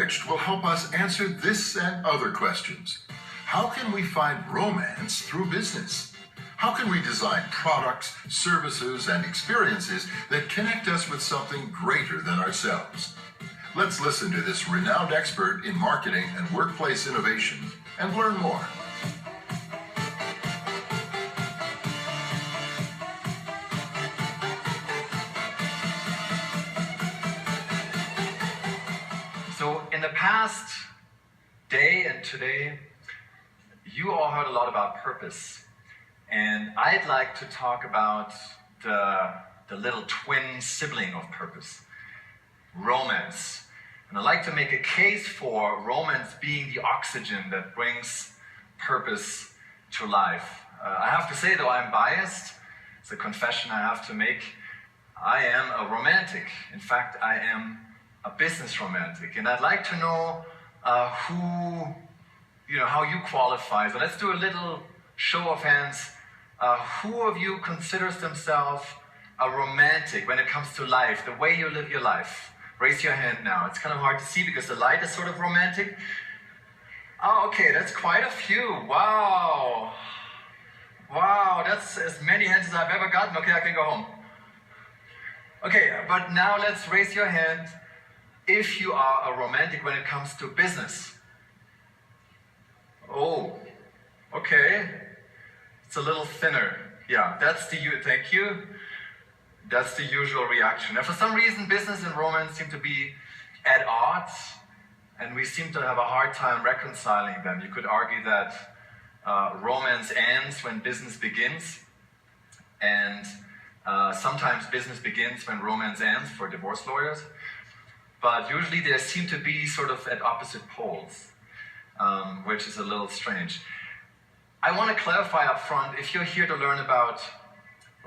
Leberecht will help us answer this and other questions. How can we find romance through business? How can we design products, services, and experiences that connect us with something greater than ourselves? Let's listen to this renowned expert in marketing and workplace innovation and learn more. So in the past day and today, you all heard a lot about purpose. And I'd like to talk about the little twin sibling of purpose, romance. And I'd like to make a case for romance being the oxygen that brings purpose to life. I have to say, though, I'm biased. It's a confession I have to make. I am a romantic. In fact, I am a business romantic. And I'd like to know how you qualify. So let's do a little show of hands. Who of you considers themselves a romantic when it comes to life, the way you live your life? Raise your hand now. It's kind of hard to see because the light is sort of romantic. Oh, okay, that's quite a few. Wow. Wow, that's as many hands as I've ever gotten. Okay, I can go home. Okay, but now let's raise your hand if you are a romantic when it comes to business. Oh, okay. It's a little thinner. Yeah, thank you. That's the usual reaction. Now, for some reason, business and romance seem to be at odds, and we seem to have a hard time reconciling them. You could argue that romance ends when business begins, and sometimes business begins when romance ends for divorce lawyers. But usually they seem to be sort of at opposite poles, which is a little strange. I want to clarify up front, if you're here to learn about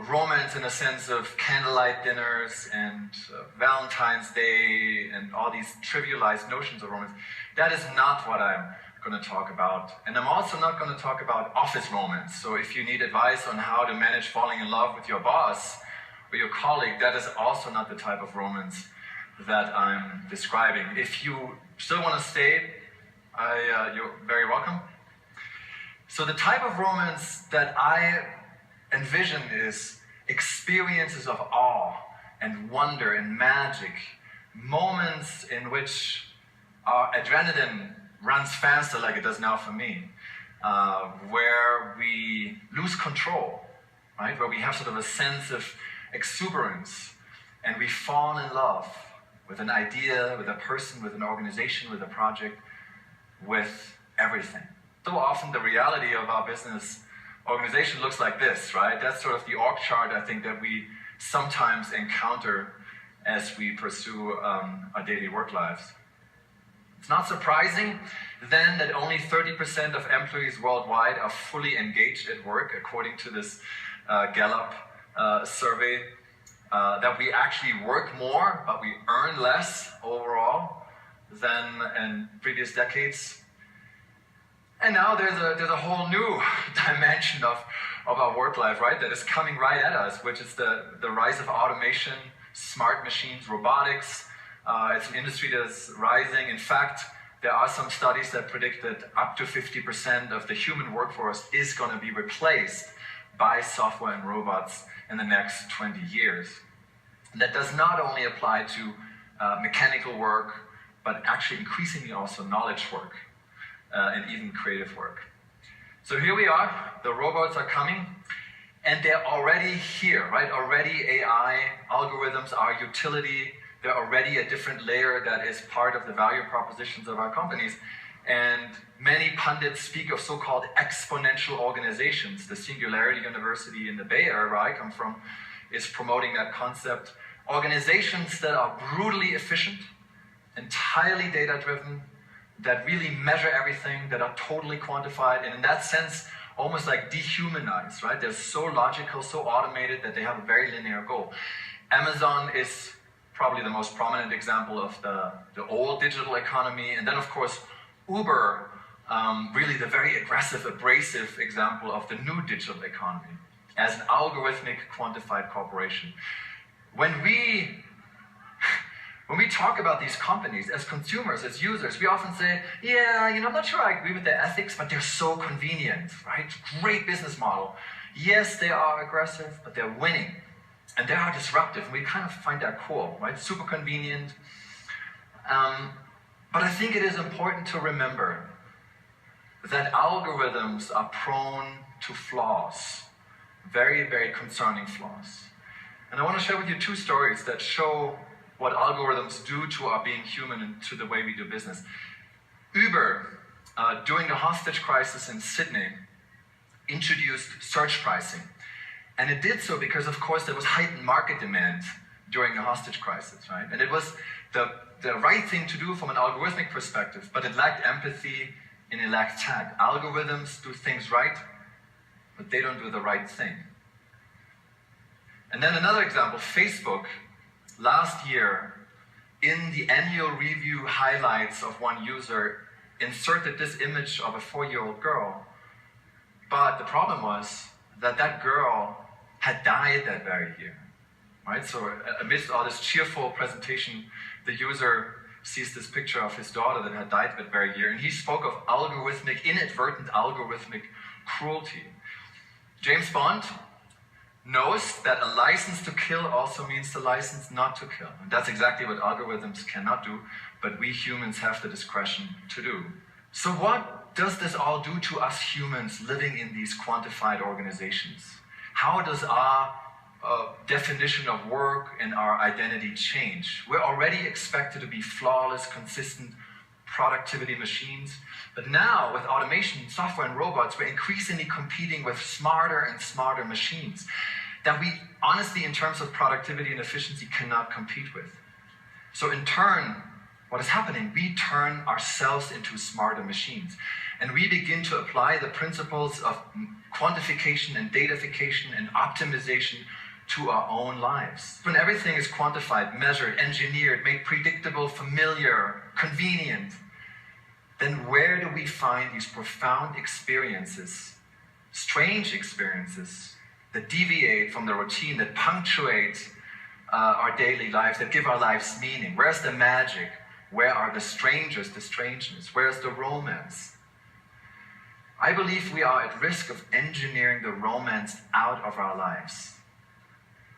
romance in a sense of candlelight dinners and Valentine's Day and all these trivialized notions of romance, that is not what I'm going to talk about. And I'm also not going to talk about office romance. So if you need advice on how to manage falling in love with your boss or your colleague, that is also not the type of romance that I'm describing. If you still want to stay, you're very welcome. So the type of romance that I envision is experiences of awe and wonder and magic, moments in which our adrenaline runs faster like it does now for me, where we lose control, right? Where we have sort of a sense of exuberance and we fall in love with an idea, with a person, with an organization, with a project, with everything. So often the reality of our business organization looks like this, right? That's sort of the org chart, I think, that we sometimes encounter as we pursue our daily work lives. It's not surprising then that only 30% of employees worldwide are fully engaged at work, according to this Gallup survey, that we actually work more, but we earn less overall than in previous decades. And now there's a whole new dimension of our work life, right, that is coming right at us, which is the rise of automation, smart machines, robotics. It's an industry that's rising. In fact, there are some studies that predict that up to 50% of the human workforce is going to be replaced by software and robots in the next 20 years. And that does not only apply to mechanical work, but actually increasingly also knowledge work. And even creative work. So here we are, the robots are coming, and they're already here, right? Already AI, algorithms are utility, they're already a different layer that is part of the value propositions of our companies. And many pundits speak of so-called exponential organizations. The Singularity University in the Bay Area, where I come from, is promoting that concept. Organizations that are brutally efficient, entirely data-driven, that really measure everything, that are totally quantified, and in that sense, almost like dehumanized, right? They're so logical, so automated that they have a very linear goal. Amazon is probably the most prominent example of the old digital economy, and then of course, Uber, really the very aggressive, abrasive example of the new digital economy as an algorithmic quantified corporation. When When we talk about these companies as consumers, as users, we often say, yeah, I'm not sure I agree with their ethics, but they're so convenient, right? Great business model. Yes, they are aggressive, but they're winning. And they are disruptive. And we kind of find that cool, right? Super convenient. But I think it is important to remember that algorithms are prone to flaws. Very, very concerning flaws. And I want to share with you two stories that show what algorithms do to our being human and to the way we do business. Uber, during the hostage crisis in Sydney, introduced surge pricing. And it did so because, of course, there was heightened market demand during the hostage crisis, right? And it was the right thing to do from an algorithmic perspective, but it lacked empathy and it lacked tact. Algorithms do things right, but they don't do the right thing. And then another example, Facebook, last year, in the annual review highlights of one user, inserted this image of a 4-year-old girl. But the problem was that that girl had died that very year, right? So amidst all this cheerful presentation, the user sees this picture of his daughter that had died that very year, and he spoke of inadvertent algorithmic cruelty. James Bond knows that a license to kill also means the license not to kill. And that's exactly what algorithms cannot do, but we humans have the discretion to do. So what does this all do to us humans living in these quantified organizations? How does our definition of work and our identity change? We're already expected to be flawless, consistent productivity machines. But now, with automation, software, and robots, we're increasingly competing with smarter and smarter machines that we, honestly, in terms of productivity and efficiency, cannot compete with. So in turn, what is happening? We turn ourselves into smarter machines. And we begin to apply the principles of quantification and datafication and optimization to our own lives. When everything is quantified, measured, engineered, made predictable, familiar, convenient, then where do we find these profound experiences, strange experiences, that deviate from the routine, that punctuate our daily lives, that give our lives meaning? Where's the magic? Where are the strangers, the strangeness? Where's the romance? I believe we are at risk of engineering the romance out of our lives.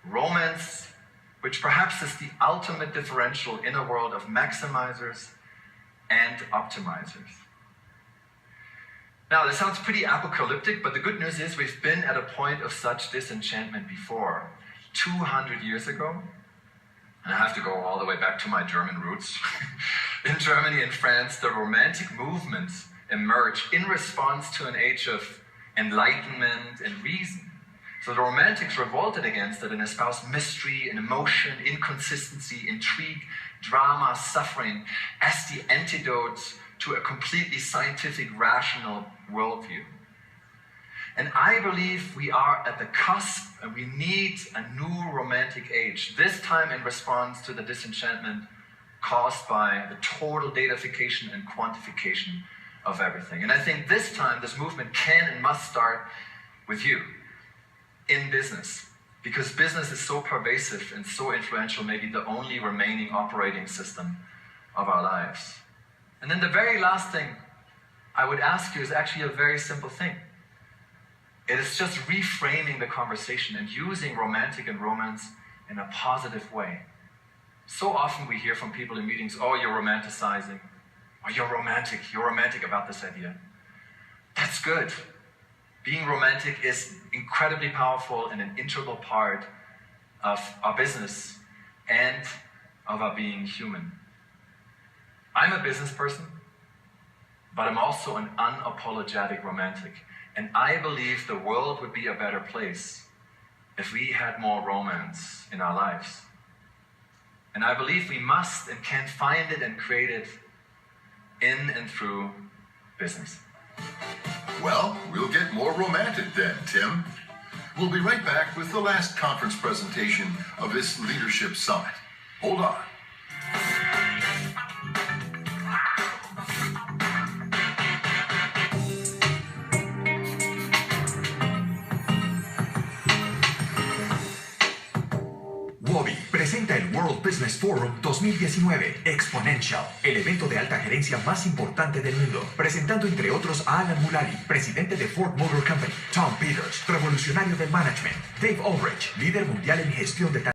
Romance, which perhaps is the ultimate differential in a world of maximizers and optimizers. Now, this sounds pretty apocalyptic, but the good news is we've been at a point of such disenchantment before. 200 years ago, and I have to go all the way back to my German roots. In Germany and France, the Romantic movements emerged in response to an age of enlightenment and reason. So the Romantics revolted against it and espoused mystery and emotion, inconsistency, intrigue, drama, suffering as the antidotes to a completely scientific, rational worldview. And I believe we are at the cusp and we need a new romantic age, this time in response to the disenchantment caused by the total datafication and quantification of everything. And I think this time this movement can and must start with you in business, because business is so pervasive and so influential, maybe the only remaining operating system of our lives. And then the very last thing I would ask you is actually a very simple thing. It is just reframing the conversation and using romantic and romance in a positive way. So often we hear from people in meetings, oh, you're romanticizing, or you're romantic about this idea. That's good. Being romantic is incredibly powerful and an integral part of our business and of our being human. I'm a business person, but I'm also an unapologetic romantic. And I believe the world would be a better place if we had more romance in our lives. And I believe we must and can find it and create it in and through business. Well, we'll get more romantic then, Tim. We'll be right back with the last conference presentation of this Leadership Summit. Hold on. Wobby presenta el World Business Forum 2019 Exponential, el evento de alta gerencia más importante del mundo, presentando entre otros a Alan Mulally, presidente de Ford Motor Company, Tom Peters, revolucionario del management, Dave Ulrich, líder mundial en gestión de